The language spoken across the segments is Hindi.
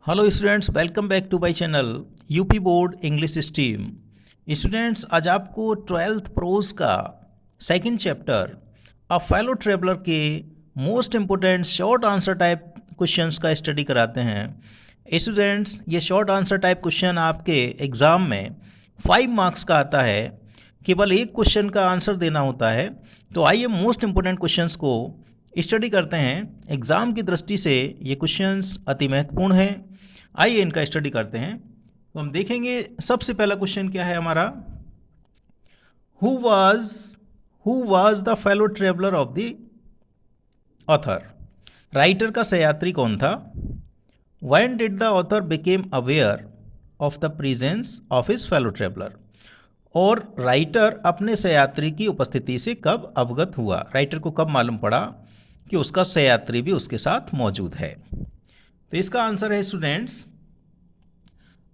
Hello students, welcome back to my channel UP board English stream. Students, आज आपको ट्वेल्थ प्रोज का second chapter a fellow traveller के most important short answer type questions का स्टडी कराते हैं। स्टूडेंट्स, ये शॉर्ट आंसर टाइप क्वेश्चन आपके एग्ज़ाम में 5 मार्क्स का आता है। केवल एक क्वेश्चन का आंसर देना होता है। तो आइए मोस्ट इम्पोर्टेंट क्वेश्चंस को स्टडी करते हैं। एग्ज़ाम की दृष्टि से ये क्वेश्चंस अति महत्वपूर्ण हैं। आइए इनका स्टडी करते हैं। तो हम देखेंगे सबसे पहला क्वेश्चन क्या है हमारा। Who was the fellow traveller of the author. Writer का सहयात्री कौन था। When did the author became aware of the presence of his fellow traveller. और राइटर अपने सहयात्री की उपस्थिति से कब अवगत हुआ। राइटर को कब मालूम पड़ा कि उसका सहयात्री भी उसके साथ मौजूद है। तो इसका आंसर है students,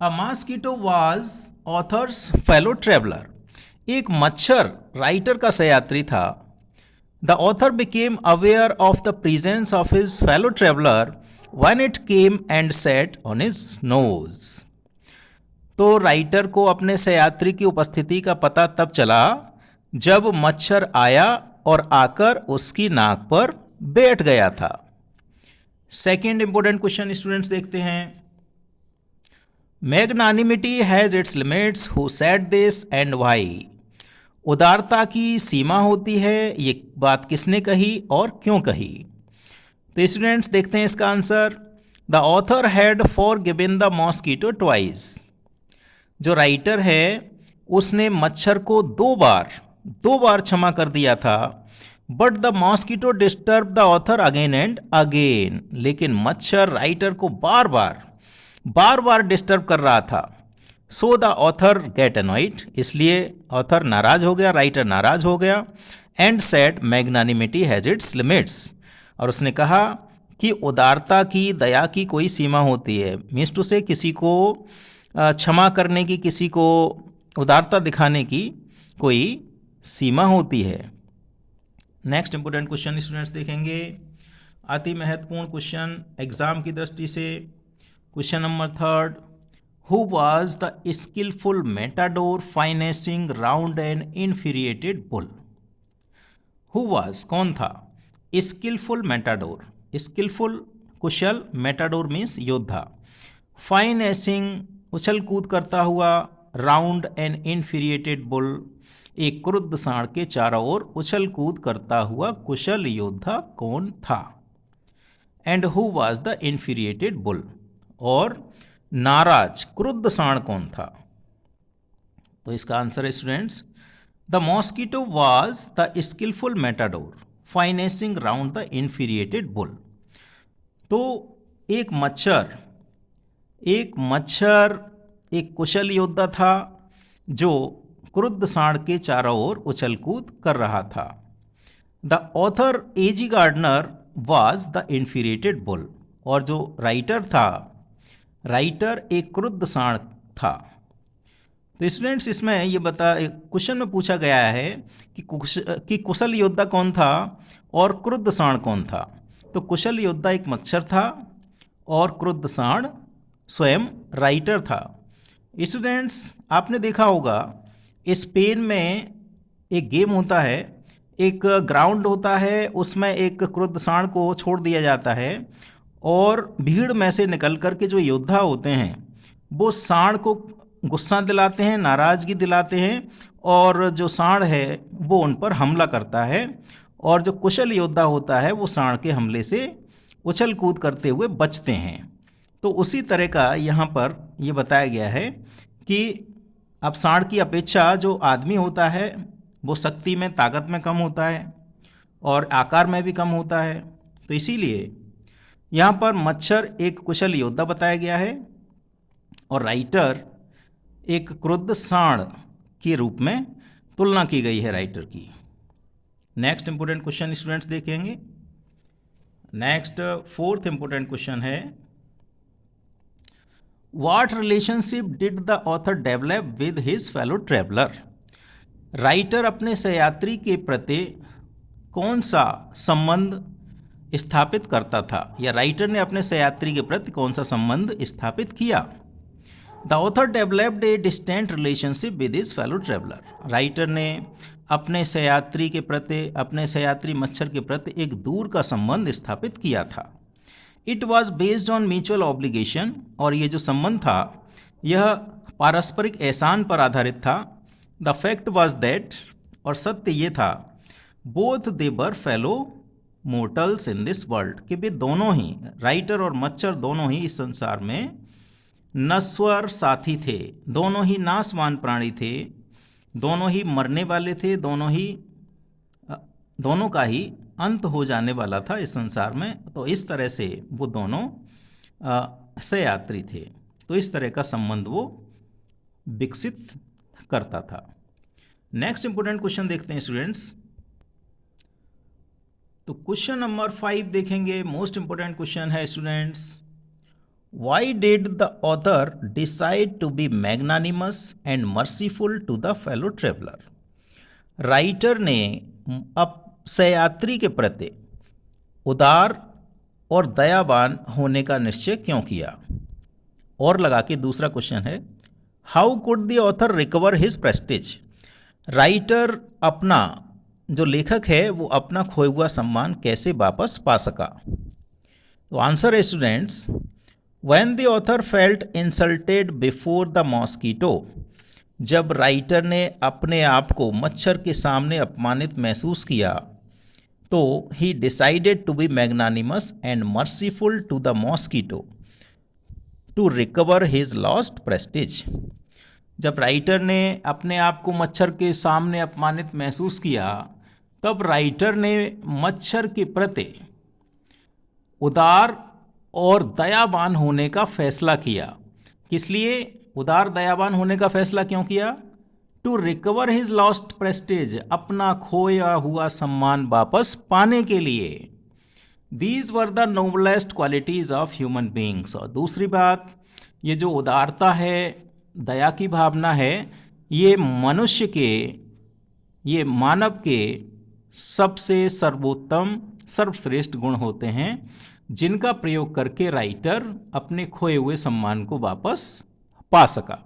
a mosquito was authors fellow traveller. एक मच्छर राइटर का सहयात्री था। The author became aware of the presence of his fellow traveller when it came and set on his nose. तो राइटर को अपने सहयात्री की उपस्थिति का पता तब चला जब मच्छर आया और आकर उसकी नाक पर बैठ गया था। सेकेंड इंपॉर्टेंट क्वेश्चन स्टूडेंट्स देखते हैं। Magnanimity has its limits, who said this and why. उदारता की सीमा होती है, ये बात किसने कही और क्यों कही। तो स्टूडेंट्स देखते हैं इसका answer. The author had for given the mosquito twice. जो राइटर है उसने मच्छर को दो बार क्षमा कर दिया था। But the mosquito disturb the author again and again. लेकिन मच्छर राइटर को बार बार डिस्टर्ब कर रहा था। So the author get annoyed. इसलिए ऑथर नाराज हो गया, राइटर नाराज हो गया। And said magnanimity has its limits. और उसने कहा कि उदारता की, दया की कोई सीमा होती है। मीन्स टू से किसी को क्षमा करने की, किसी को उदारता दिखाने की कोई सीमा होती है। नेक्स्ट इंपोर्टेंट क्वेश्चन स्टूडेंट्स देखेंगे, अति महत्वपूर्ण क्वेश्चन एग्जाम की दृष्टि से। Question number third, who was the skilful matador financing round and infuriated bull. Who was कौन था। स्किलफुल मेटाडोर, स्किलफुल कुशल, मेटाडोर मीन्स योद्धा। फाइनेंसिंग उछल कूद करता हुआ, राउंड एंड इन्फीरिएटेड बुल एक क्रुद्ध सांड के चारों ओर उछल कूद करता हुआ कुशल योद्धा कौन था। And who was the infuriated bull. और नाराज क्रुद्ध सांड कौन था। तो इसका आंसर है students, the mosquito was the skilful matador financing round the infuriated bull. तो एक मच्छर एक कुशल योद्धा था जो क्रुद्ध सांड के चारों ओर उछल कूद कर रहा था। The author A G Gardiner was the infuriated bull. और जो राइटर था, राइटर एक क्रुद्ध सांड था। तो स्टूडेंट्स इसमें ये क्वेश्चन में पूछा गया है कि कुशल योद्धा कौन था और क्रुद्ध सांड कौन था। तो कुशल योद्धा एक मच्छर था और क्रुद्ध सांड स्वयं राइटर था। स्टूडेंट्स आपने देखा होगा स्पेन में एक गेम होता है, एक ग्राउंड होता है, उसमें एक क्रुद्ध सांड को छोड़ दिया जाता है और भीड़ में से निकल कर के जो योद्धा होते हैं वो सांड को गुस्सा दिलाते हैं, नाराज़गी दिलाते हैं और जो सांड है वो उन पर हमला करता है। और जो कुशल योद्धा होता है वो सांड के हमले से उछल कूद करते हुए बचते हैं। तो उसी तरह का यहाँ पर ये बताया गया है कि अब सांड की अपेक्षा जो आदमी होता है वो शक्ति में, ताकत में कम होता है और आकार में भी कम होता है। तो इसीलिए यहाँ पर मच्छर एक कुशल योद्धा बताया गया है और राइटर एक क्रुद्ध सांड के रूप में तुलना की गई है राइटर की। नेक्स्ट इंपोर्टेंट क्वेश्चन स्टूडेंट्स देखेंगे। नेक्स्ट फोर्थ इंपोर्टेंट क्वेश्चन है, What relationship did the author develop with his fellow traveler? Writer अपने सहयात्री के प्रति कौन सा संबंध स्थापित करता था, या राइटर ने अपने सहयात्री के प्रति कौन सा संबंध स्थापित किया। The author developed a distant relationship with his fellow traveller. Writer ने अपने सहयात्री मच्छर के प्रति एक दूर का संबंध स्थापित किया था। It was based on mutual obligation, और ये जो संबंध था यह पारस्परिक एहसान पर आधारित था। द फैक्ट वॉज दैट, और सत्य ये था, both they were fellow mortals in this world, कि वे दोनों ही, राइटर और मच्छर दोनों ही इस संसार में नश्वर साथी थे, दोनों ही नाशवान प्राणी थे, दोनों ही मरने वाले थे, दोनों का ही अंत हो जाने वाला था इस संसार में। तो इस तरह से वो दोनों सहयात्री थे, तो इस तरह का संबंध वो विकसित करता था। नेक्स्ट इंपोर्टेंट क्वेश्चन देखते हैं स्टूडेंट्स। तो क्वेश्चन नंबर 5 देखेंगे, मोस्ट इंपोर्टेंट क्वेश्चन है students. Why did the author decide to be magnanimous and merciful to the fellow traveller. Writer ने अब सहयात्री के प्रति उदार और दयावान होने का निश्चय क्यों किया। और लगा के दूसरा क्वेश्चन है, how could the author recover his prestige. Writer अपना, जो लेखक है वो अपना खोया हुआ सम्मान कैसे वापस पा सका। तो आंसर है students, when the author felt insulted before the mosquito. जब राइटर ने अपने आप को मच्छर के सामने अपमानित महसूस किया, तो he decided to be magnanimous and merciful to the mosquito to recover his lost prestige. जब राइटर ने अपने आप को मच्छर के सामने अपमानित महसूस किया, तब राइटर ने मच्छर के प्रति उदार और दयावान होने का फैसला किया। किस लिए उदार दयावान होने का फैसला क्यों किया? To recover his lost prestige, अपना खोया हुआ सम्मान वापस पाने के लिए। These were the noblest qualities of human beings. और दूसरी बात, ये जो उदारता है, दया की भावना है, ये मनुष्य के, ये मानव के सबसे सर्वोत्तम सर्वश्रेष्ठ गुण होते हैं, जिनका प्रयोग करके राइटर अपने खोए हुए सम्मान को वापस पा सका।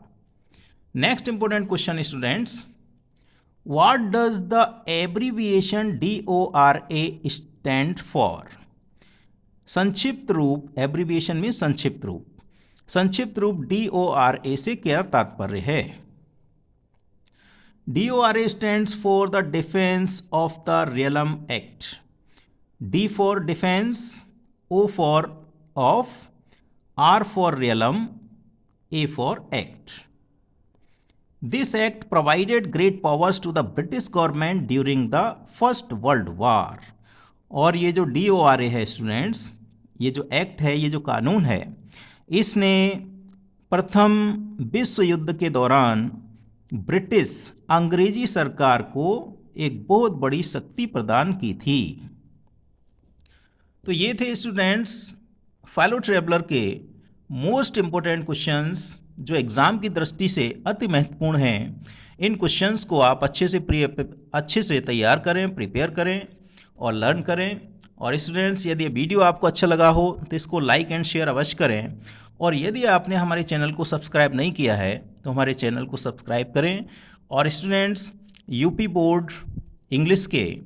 Next important question students, what does the abbreviation DORA stand for. संक्षिप्त रूप, एब्रीविएशन में संक्षिप्त रूप, संक्षिप्त रूप DORA से क्या तात्पर्य है? DORA stands for the defence of the realm act. D for defence, O for of, R for realm, A for act. This act provided great powers to the British government during the First World War। और ये जो DORA है स्टूडेंट्स, ये जो एक्ट है, ये जो कानून है, इसने प्रथम विश्व युद्ध के दौरान ब्रिटिश अंग्रेजी सरकार को एक बहुत बड़ी शक्ति प्रदान की थी। तो ये थे स्टूडेंट्स फेलो ट्रैवलर के मोस्ट इम्पोर्टेंट क्वेश्चंस जो एग्ज़ाम की दृष्टि से अति महत्वपूर्ण हैं। इन क्वेश्चंस को आप अच्छे से तैयार करें, प्रिपेयर करें और लर्न करें। और स्टूडेंट्स, यदि ये वीडियो आपको अच्छा लगा हो तो इसको लाइक एंड शेयर अवश्य करें। और यदि आपने हमारे चैनल को सब्सक्राइब नहीं किया है तो हमारे चैनल को सब्सक्राइब करें। और स्टूडेंट्स, यूपी बोर्ड इंग्लिश के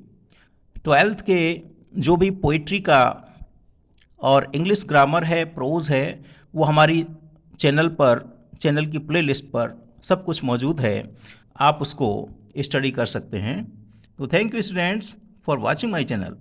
12th के जो भी पोइट्री का और इंग्लिश ग्रामर है, प्रोज़ है, वो हमारी चैनल की प्लेलिस्ट पर सब कुछ मौजूद है, आप उसको स्टडी कर सकते हैं। तो thank you students for watching my channel.